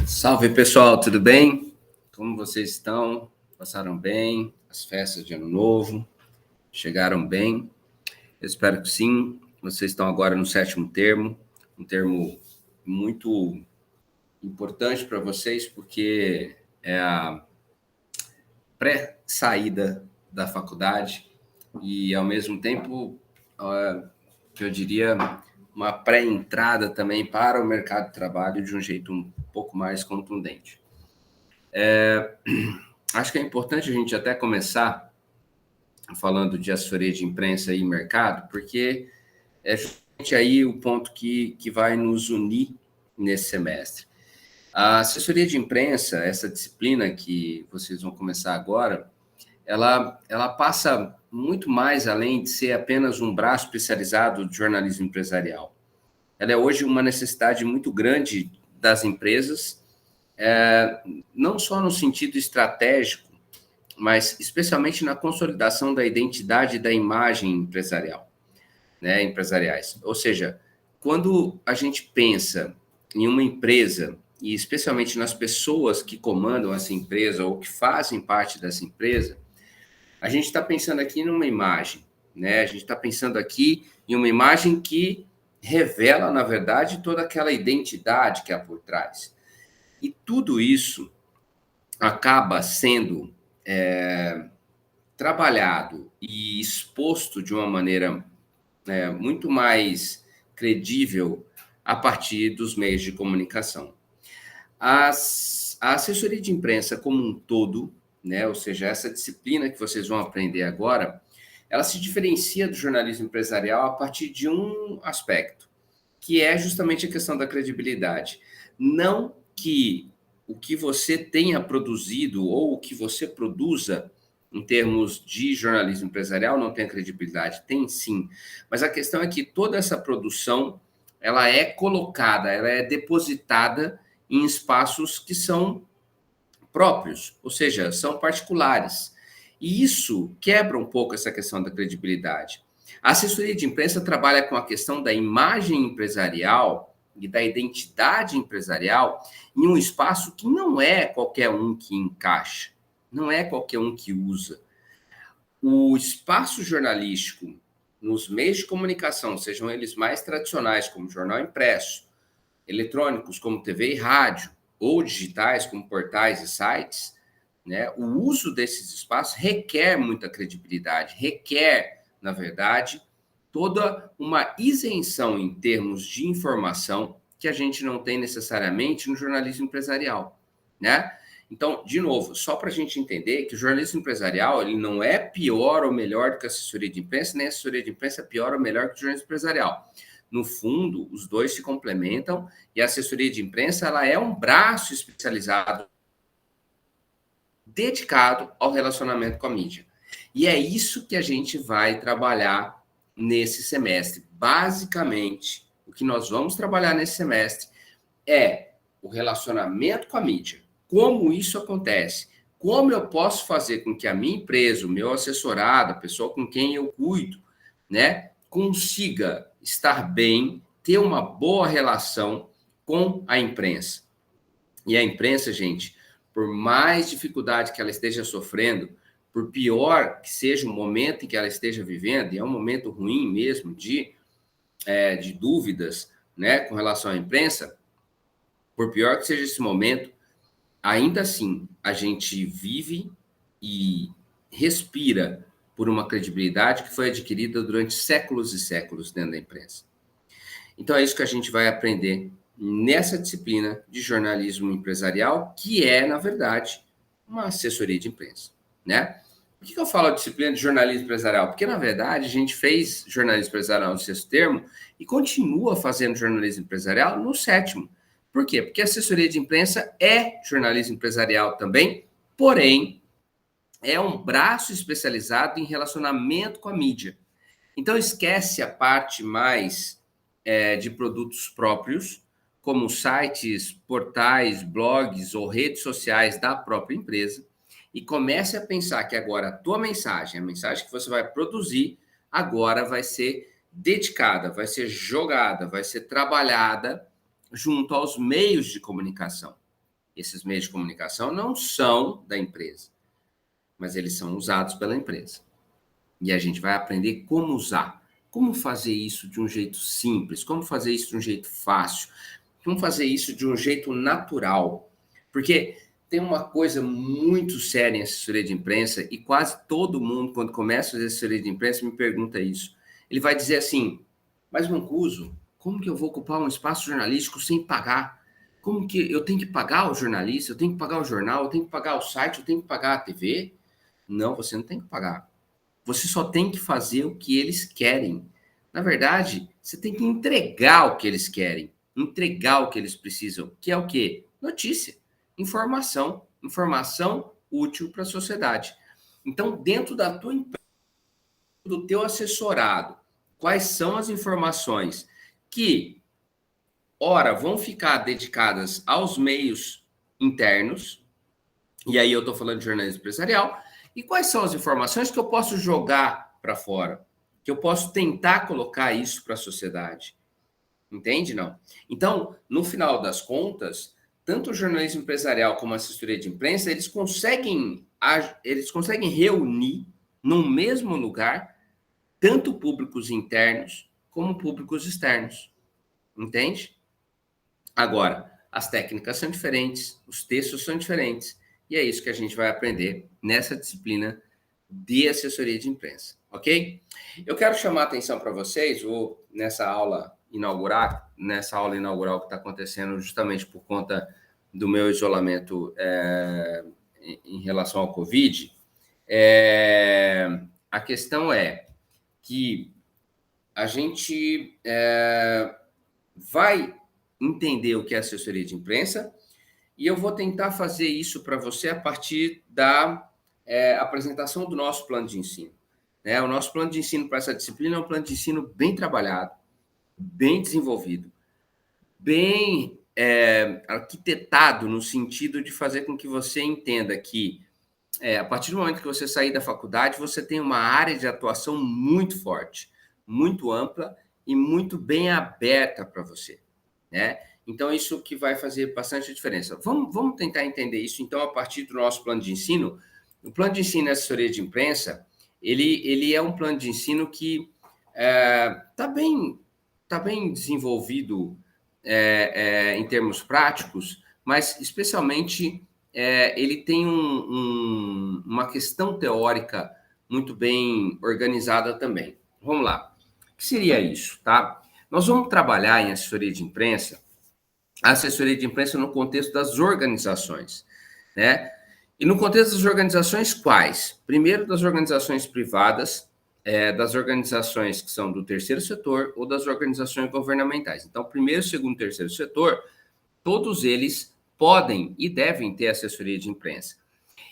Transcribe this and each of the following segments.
Salve, pessoal, tudo bem? Como vocês estão? Passaram bem? As festas de Ano Novo chegaram bem? Eu espero que sim. Vocês estão agora no 7º termo, um termo muito importante para vocês, porque é a pré-saída da faculdade e, ao mesmo tempo, que eu diria, uma pré-entrada também para o mercado de trabalho de um jeito um pouco mais contundente. Acho que é importante a gente até começar falando de assessoria de imprensa e mercado, porque é justamente aí o ponto que vai nos unir nesse semestre. A assessoria de imprensa, essa disciplina que vocês vão começar agora, ela passa muito mais além de ser apenas um braço especializado de jornalismo empresarial. Ela é hoje uma necessidade muito grande das empresas, não só no sentido estratégico, mas especialmente na consolidação da identidade e da imagem empresarial, né, empresariais. Ou seja, quando a gente pensa em uma empresa, e especialmente nas pessoas que comandam essa empresa ou que fazem parte dessa empresa, a gente está pensando aqui numa imagem, né? A gente está pensando aqui em uma imagem que revela, na verdade, toda aquela identidade que há por trás. E tudo isso acaba sendo trabalhado e exposto de uma maneira muito mais credível a partir dos meios de comunicação. A assessoria de imprensa como um todo, né, ou seja, essa disciplina que vocês vão aprender agora, ela se diferencia do jornalismo empresarial a partir de um aspecto, que é justamente a questão da credibilidade. Não que o que você tenha produzido ou o que você produza em termos de jornalismo empresarial não tenha credibilidade, tem sim. Mas a questão é que toda essa produção, ela é colocada, ela é depositada em espaços que são próprios, ou seja, são particulares. E isso quebra um pouco essa questão da credibilidade. A assessoria de imprensa trabalha com a questão da imagem empresarial e da identidade empresarial em um espaço que não é qualquer um que encaixa, não é qualquer um que usa. O espaço jornalístico nos meios de comunicação, sejam eles mais tradicionais, como jornal impresso, eletrônicos, como TV e rádio, ou digitais, como portais e sites, né, o uso desses espaços requer muita credibilidade, requer, na verdade, toda uma isenção em termos de informação que a gente não tem necessariamente no jornalismo empresarial, né? Então, de novo, só para a gente entender que o jornalismo empresarial ele não é pior ou melhor do que a assessoria de imprensa, nem a assessoria de imprensa é pior ou melhor que o jornalismo empresarial. No fundo, os dois se complementam e a assessoria de imprensa ela é um braço especializado dedicado ao relacionamento com a mídia. E é isso que a gente vai trabalhar nesse semestre. Basicamente, o que nós vamos trabalhar nesse semestre é o relacionamento com a mídia. Como isso acontece? Como eu posso fazer com que a minha empresa, o meu assessorado, a pessoa com quem eu cuido, né, consiga estar bem, ter uma boa relação com a imprensa. E a imprensa, gente, por mais dificuldade que ela esteja sofrendo, por pior que seja o momento em que ela esteja vivendo, e é um momento ruim mesmo de dúvidas, né, com relação à imprensa, por pior que seja esse momento, ainda assim a gente vive e respira por uma credibilidade que foi adquirida durante séculos e séculos dentro da imprensa. Então é isso que a gente vai aprender nessa disciplina de jornalismo empresarial, que é, na verdade, uma assessoria de imprensa, né? Por que eu falo de disciplina de jornalismo empresarial? Porque, na verdade, a gente fez jornalismo empresarial no 6º termo e continua fazendo jornalismo empresarial no 7º. Por quê? Porque a assessoria de imprensa é jornalismo empresarial também, porém, é um braço especializado em relacionamento com a mídia. Então, esquece a parte mais de produtos próprios, como sites, portais, blogs ou redes sociais da própria empresa, e comece a pensar que agora a tua mensagem, a mensagem que você vai produzir, agora vai ser dedicada, vai ser jogada, vai ser trabalhada junto aos meios de comunicação, Esses meios de comunicação não são da empresa, mas eles são usados pela empresa. E a gente vai aprender como usar, como fazer isso de um jeito simples, como fazer isso de um jeito fácil, como fazer isso de um jeito natural. Porque tem uma coisa muito séria em assessoria de imprensa e quase todo mundo, quando começa a fazer assessoria de imprensa, me pergunta isso. Ele vai dizer assim, mas Mancuso, como que eu vou ocupar um espaço jornalístico sem pagar? Como que eu tenho que pagar o jornalista, eu tenho que pagar o jornal, eu tenho que pagar o site, eu tenho que pagar a TV? Não, você não tem que pagar. Você só tem que fazer o que eles querem. Na verdade, você tem que entregar o que eles querem, entregar o que eles precisam, que é o quê? Notícia, informação, informação útil para a sociedade. Então, dentro da tua empresa, do teu assessorado, quais são as informações que, ora, vão ficar dedicadas aos meios internos, e aí eu estou falando de jornalismo empresarial, e quais são as informações que eu posso jogar para fora, que eu posso tentar colocar isso para a sociedade. Entende, não? Então, no final das contas, tanto o jornalismo empresarial como a assessoria de imprensa, eles conseguem reunir no mesmo lugar tanto públicos internos como públicos externos. Entende? Agora, as técnicas são diferentes, os textos são diferentes, e é isso que a gente vai aprender nessa disciplina de assessoria de imprensa, ok? Eu quero chamar a atenção para vocês, vou nessa aula inaugural que está acontecendo justamente por conta do meu isolamento em relação ao Covid. A questão é que a gente vai entender o que é assessoria de imprensa e eu vou tentar fazer isso para você a partir da apresentação do nosso plano de ensino. Né? O nosso plano de ensino para essa disciplina é um plano de ensino bem trabalhado, bem desenvolvido, bem arquitetado no sentido de fazer com que você entenda que a partir do momento que você sair da faculdade, você tem uma área de atuação muito forte, muito ampla e muito bem aberta para você, né? Então, isso que vai fazer bastante diferença. Vamos tentar entender isso, então, a partir do nosso plano de ensino. O plano de ensino e assessoria de imprensa, ele é um plano de ensino que tá bem desenvolvido em termos práticos, mas, especialmente, ele tem uma questão teórica muito bem organizada também. Vamos lá. O que seria isso, tá? Nós vamos trabalhar em assessoria de imprensa, a assessoria de imprensa no contexto das organizações, né? E no contexto das organizações, quais? Primeiro, das organizações privadas, das organizações que são do terceiro setor ou das organizações governamentais. Então, primeiro, segundo, terceiro setor, todos eles podem e devem ter assessoria de imprensa.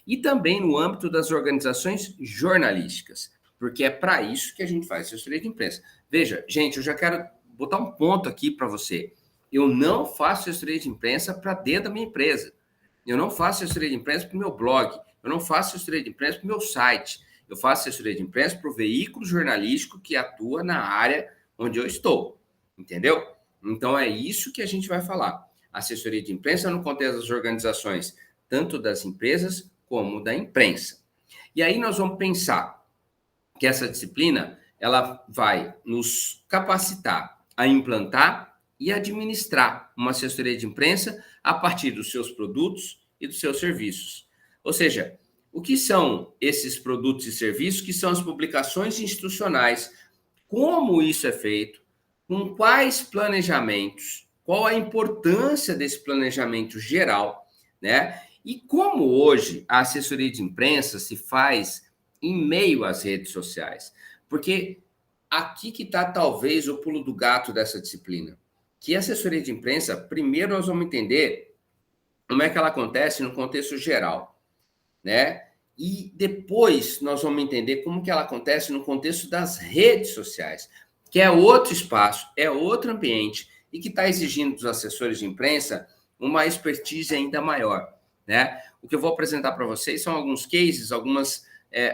E também no âmbito das organizações jornalísticas, porque é para isso que a gente faz assessoria de imprensa. Veja, gente, eu já quero botar um ponto aqui para você. Eu não faço assessoria de imprensa para dentro da minha empresa. Eu não faço assessoria de imprensa para o meu blog. Eu não faço assessoria de imprensa para o meu site. Eu faço assessoria de imprensa para o veículo jornalístico que atua na área onde eu estou. Entendeu? Então, é isso que a gente vai falar. Assessoria de imprensa no contexto das organizações, tanto das empresas como da imprensa. E aí nós vamos pensar que essa disciplina ela vai nos capacitar a implantar e administrar uma assessoria de imprensa a partir dos seus produtos e dos seus serviços. Ou seja, o que são esses produtos e serviços? Que são as publicações institucionais? Como isso é feito? Com quais planejamentos? Qual a importância desse planejamento geral, né? E como hoje a assessoria de imprensa se faz em meio às redes sociais? Porque aqui que está talvez o pulo do gato dessa disciplina. Que a assessoria de imprensa, primeiro nós vamos entender como é que ela acontece no contexto geral, né? E depois nós vamos entender como que ela acontece no contexto das redes sociais, que é outro espaço, é outro ambiente e que está exigindo dos assessores de imprensa uma expertise ainda maior, né? O que eu vou apresentar para vocês são alguns cases, algumas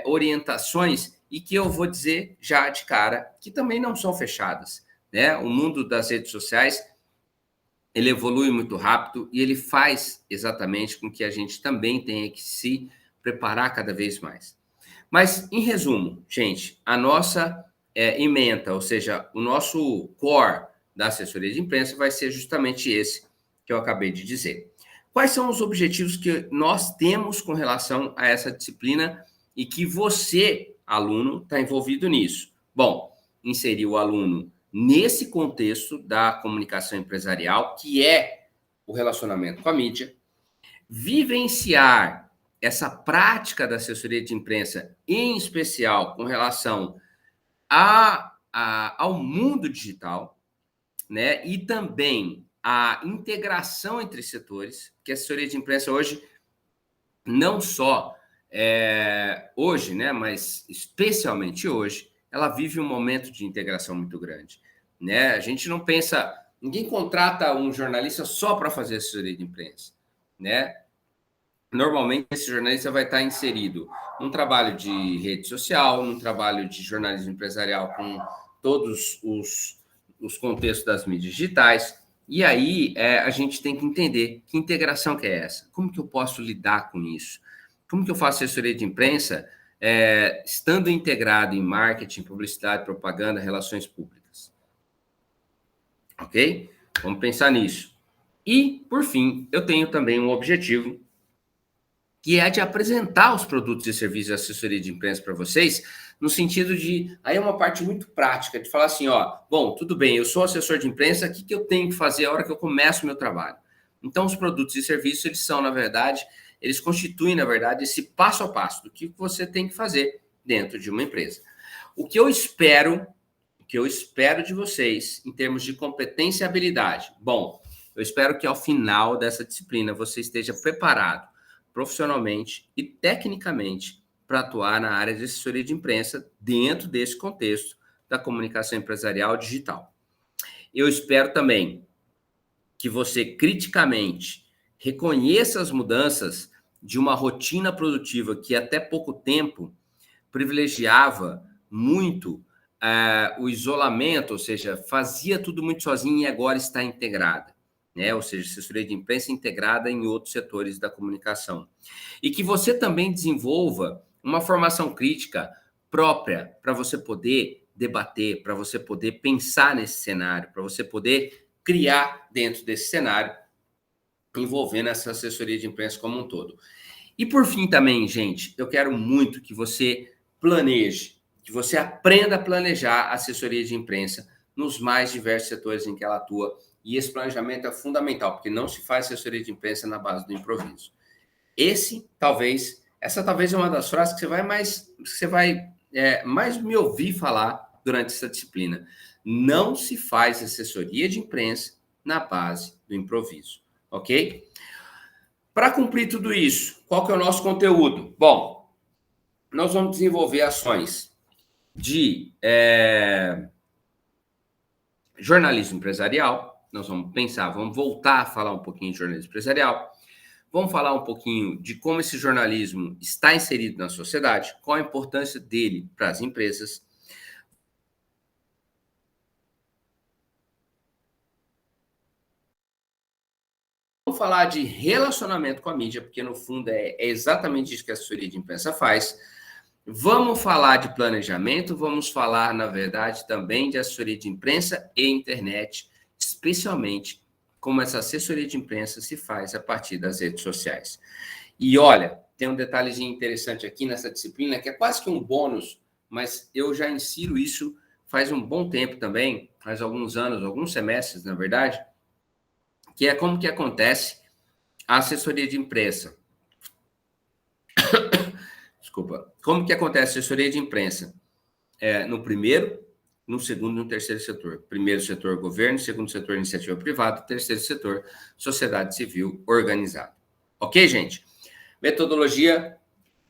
orientações e que eu vou dizer já de cara que também não são fechadas, né? O mundo das redes sociais ele evolui muito rápido e ele faz exatamente com que a gente também tenha que se preparar cada vez mais. Mas, em resumo, gente, a nossa ementa, ou seja, o nosso core da assessoria de imprensa vai ser justamente esse que eu acabei de dizer. Quais são os objetivos que nós temos com relação a essa disciplina e que você, aluno, está envolvido nisso? Bom, inserir o aluno nesse contexto da comunicação empresarial, que é o relacionamento com a mídia, vivenciar essa prática da assessoria de imprensa, em especial com relação ao mundo digital, né? E também a integração entre setores, que a assessoria de imprensa hoje, não só hoje, né? Mas especialmente hoje, ela vive um momento de integração muito grande, né? A gente não pensa, ninguém contrata um jornalista só para fazer assessoria de imprensa, né? Normalmente esse jornalista vai estar inserido num trabalho de rede social, num trabalho de jornalismo empresarial com todos os contextos das mídias digitais. E aí a gente tem que entender que integração que é essa, como que eu posso lidar com isso, como que eu faço assessoria de imprensa estando integrado em marketing, publicidade, propaganda, relações públicas. Ok? Vamos pensar nisso. E, por fim, eu tenho também um objetivo que é de apresentar os produtos e serviços de assessoria de imprensa para vocês, no sentido de, aí é uma parte muito prática, de falar assim, ó, bom, tudo bem, eu sou assessor de imprensa, o que eu tenho que fazer a hora que eu começo o meu trabalho? Então, os produtos e serviços, eles são, na verdade, eles constituem, na verdade, esse passo a passo do que você tem que fazer dentro de uma empresa. O que eu espero de vocês, em termos de competência e habilidade, bom, eu espero que ao final dessa disciplina você esteja preparado profissionalmente e tecnicamente para atuar na área de assessoria de imprensa dentro desse contexto da comunicação empresarial digital. Eu espero também que você criticamente reconheça as mudanças de uma rotina produtiva que até pouco tempo privilegiava muito o isolamento, ou seja, fazia tudo muito sozinho e agora está integrada. Né? Ou seja, assessoria de imprensa integrada em outros setores da comunicação. E que você também desenvolva uma formação crítica própria para você poder debater, para você poder pensar nesse cenário, para você poder criar dentro desse cenário, envolvendo essa assessoria de imprensa como um todo. E por fim também, gente, eu quero muito que você planeje, que você aprenda a planejar a assessoria de imprensa nos mais diversos setores em que ela atua. E esse planejamento é fundamental, porque não se faz assessoria de imprensa na base do improviso. Essa talvez é uma das frases que você vai mais me ouvir falar durante essa disciplina. Não se faz assessoria de imprensa na base do improviso, ok? Para cumprir tudo isso, qual que é o nosso conteúdo? Bom, nós vamos desenvolver ações de jornalismo empresarial. Nós vamos pensar, vamos voltar a falar um pouquinho de jornalismo empresarial. Vamos falar um pouquinho de como esse jornalismo está inserido na sociedade, qual a importância dele para as empresas. Vamos falar de relacionamento com a mídia, porque no fundo é exatamente isso que a assessoria de imprensa faz. Vamos falar de planejamento, vamos falar, na verdade, também de assessoria de imprensa e internet, especialmente como essa assessoria de imprensa se faz a partir das redes sociais. E olha, tem um detalhezinho interessante aqui nessa disciplina, que é quase que um bônus, mas eu já insiro isso faz um bom tempo também, faz alguns anos, alguns semestres, na verdade, que é como que acontece a assessoria de imprensa. Desculpa. Como que acontece a assessoria de imprensa? No primeiro, no segundo e no terceiro setor. Primeiro setor, governo. Segundo setor, iniciativa privada. Terceiro setor, sociedade civil organizada. Ok, gente? Metodologia,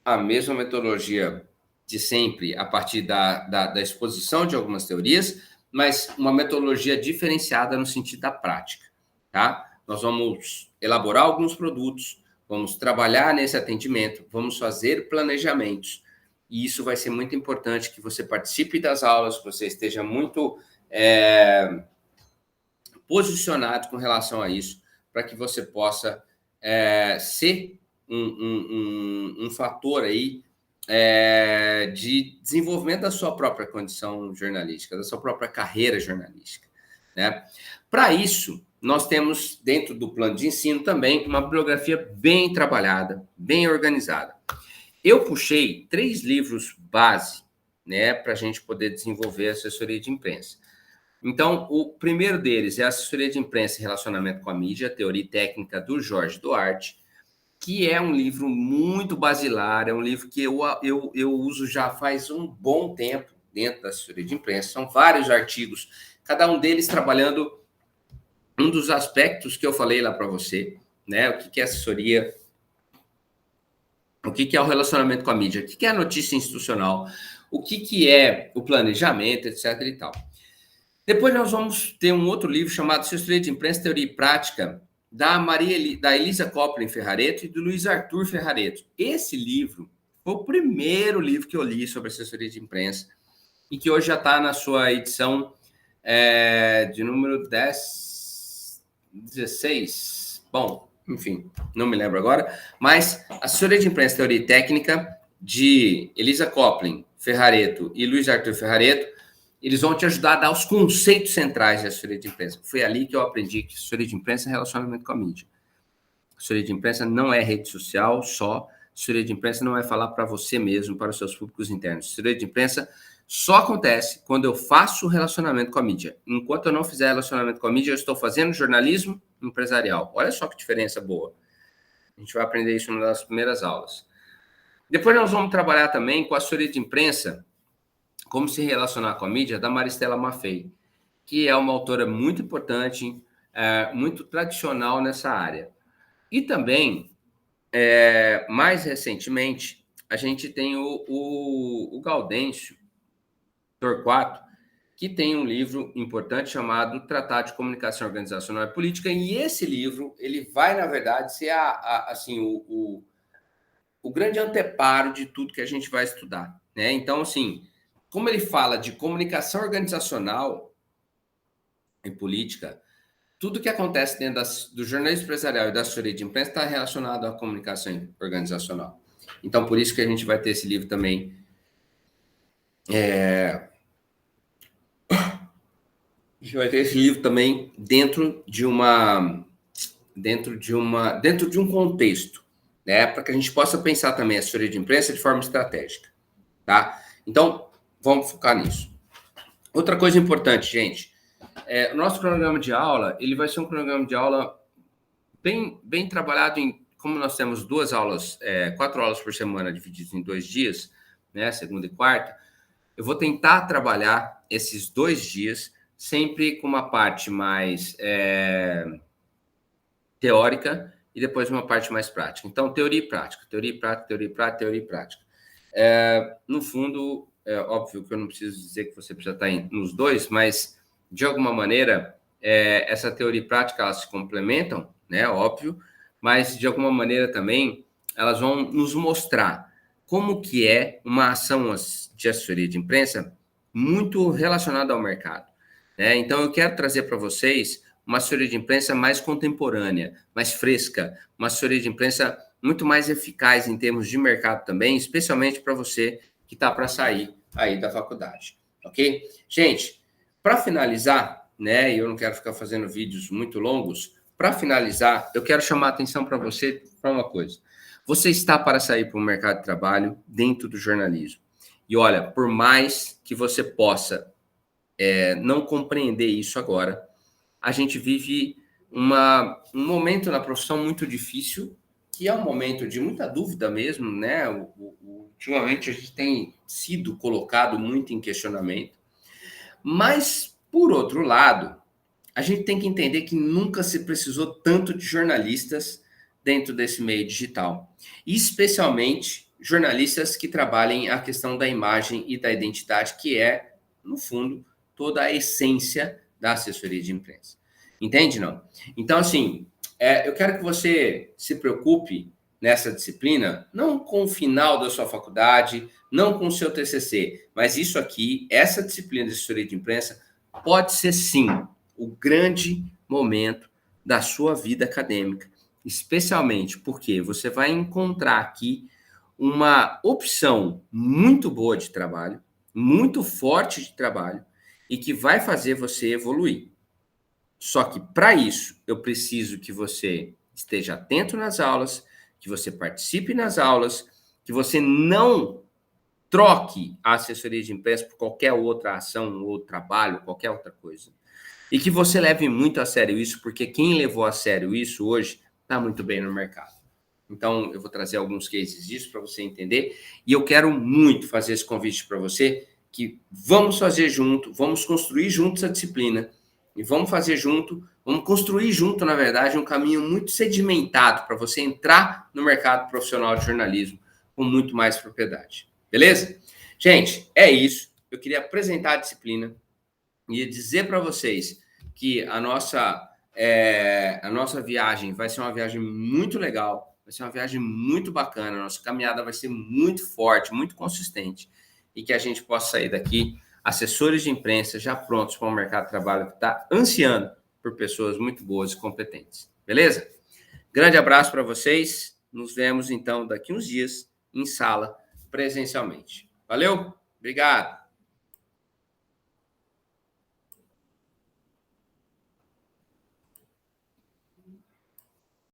a mesma metodologia de sempre, a partir da exposição de algumas teorias, mas uma metodologia diferenciada no sentido da prática, tá? Nós vamos elaborar alguns produtos, vamos trabalhar nesse atendimento, vamos fazer planejamentos, e isso vai ser muito importante que você participe das aulas, que você esteja muito posicionados com relação a isso, para que você possa ser um fator aí de desenvolvimento da sua própria condição jornalística, da sua própria carreira jornalística, né? Para isso, nós temos dentro do plano de ensino também uma bibliografia bem trabalhada, bem organizada. Eu puxei 3 livros base, né, para a gente poder desenvolver a assessoria de imprensa. Então, o primeiro deles é a Assessoria de Imprensa e Relacionamento com a Mídia, Teoria e Técnica, do Jorge Duarte, que é um livro muito basilar, é um livro que eu uso já faz um bom tempo dentro da assessoria de imprensa. São vários artigos, cada um deles trabalhando um dos aspectos que eu falei lá para você, né? O que é assessoria, o que é o relacionamento com a mídia, o que é a notícia institucional, o que é o planejamento, etc. e tal. Depois nós vamos ter um outro livro chamado Assessoria de Imprensa, Teoria e Prática, da Elisa Coplin Ferrareto e do Luiz Arthur Ferrareto. Esse livro foi o primeiro livro que eu li sobre assessoria de imprensa e que hoje já está na sua edição de número 16. Bom, enfim, não me lembro agora, mas Assessoria de Imprensa, Teoria e Técnica, de Elisa Coplin Ferrareto e Luiz Arthur Ferrareto, eles vão te ajudar a dar os conceitos centrais de assessoria de imprensa. Foi ali que eu aprendi que assessoria de imprensa é relacionamento com a mídia. Assessoria de imprensa não é rede social só. Assessoria de imprensa não é falar para você mesmo, para os seus públicos internos. Assessoria de imprensa só acontece quando eu faço relacionamento com a mídia. Enquanto eu não fizer relacionamento com a mídia, eu estou fazendo jornalismo empresarial. Olha só que diferença boa. A gente vai aprender isso numa das primeiras aulas. Depois nós vamos trabalhar também com a assessoria de imprensa, como se relacionar com a mídia, da Maristela Maffei, que é uma autora muito importante, muito tradicional nessa área. E também, mais recentemente, a gente tem o Gaudêncio Torquato, que tem um livro importante chamado Tratado de Comunicação Organizacional e Política, e esse livro, ele vai, na verdade, ser assim, o grande anteparo de tudo que a gente vai estudar, né? Então, assim, como ele fala de comunicação organizacional e política, tudo que acontece dentro do jornalismo empresarial e da assessoria de imprensa está relacionado à comunicação organizacional. Então, por isso que a gente vai ter esse livro também. A gente vai ter esse livro também dentro de um contexto, né? Para que a gente possa pensar também a assessoria de imprensa de forma estratégica, tá? Então, vamos focar nisso. Outra coisa importante, gente, o nosso cronograma de aula, ele vai ser um cronograma de aula bem trabalhado como nós temos 4 aulas por semana divididas em 2 dias, né, segunda e quarta, eu vou tentar trabalhar esses 2 dias sempre com uma parte mais teórica e depois uma parte mais prática. Então, teoria e prática, teoria e prática, teoria e prática, teoria e prática. No fundo, é óbvio que eu não preciso dizer que você precisa estar nos 2, mas, de alguma maneira, essa teoria e prática, elas se complementam, né? Óbvio, mas, de alguma maneira, também, elas vão nos mostrar como que é uma ação de assessoria de imprensa muito relacionada ao mercado, né? Então, eu quero trazer para vocês uma assessoria de imprensa mais contemporânea, mais fresca, uma assessoria de imprensa muito mais eficaz em termos de mercado também, especialmente para você que está para sair aí da faculdade, ok? Gente, para finalizar, né, e eu não quero ficar fazendo vídeos muito longos, para finalizar, eu quero chamar a atenção para você para uma coisa. Você está para sair para o mercado de trabalho dentro do jornalismo. E olha, por mais que você possa não compreender isso agora, a gente vive um momento na profissão muito difícil, que é um momento de muita dúvida mesmo, né? Ultimamente a gente tem sido colocado muito em questionamento. Mas, por outro lado, a gente tem que entender que nunca se precisou tanto de jornalistas dentro desse meio digital. E especialmente jornalistas que trabalhem a questão da imagem e da identidade, que é, no fundo, toda a essência da assessoria de imprensa. Entende, não? Então, assim, eu quero que você se preocupe nessa disciplina, não com o final da sua faculdade, não com o seu TCC, mas isso aqui, essa disciplina de assessoria de imprensa, pode ser, sim, o grande momento da sua vida acadêmica, especialmente porque você vai encontrar aqui uma opção muito boa de trabalho, muito forte de trabalho e que vai fazer você evoluir. Só que para isso, eu preciso que você esteja atento nas aulas, que você participe nas aulas, que você não troque a assessoria de imprensa por qualquer outra ação ou trabalho, qualquer outra coisa. E que você leve muito a sério isso, porque quem levou a sério isso hoje está muito bem no mercado. Então, eu vou trazer alguns cases disso para você entender. E eu quero muito fazer esse convite para você, que vamos fazer junto, vamos construir juntos a disciplina. E vamos fazer junto, vamos construir junto, na verdade, um caminho muito sedimentado para você entrar no mercado profissional de jornalismo com muito mais propriedade. Beleza? Gente, é isso. Eu queria apresentar a disciplina e dizer para vocês que a nossa viagem vai ser uma viagem muito legal, vai ser uma viagem muito bacana, a nossa caminhada vai ser muito forte, muito consistente, e que a gente possa sair daqui assessores de imprensa já prontos para o mercado de trabalho que está ansiando por pessoas muito boas e competentes. Beleza? Grande abraço para vocês, nos vemos então daqui uns dias em sala presencialmente. Valeu? Obrigado!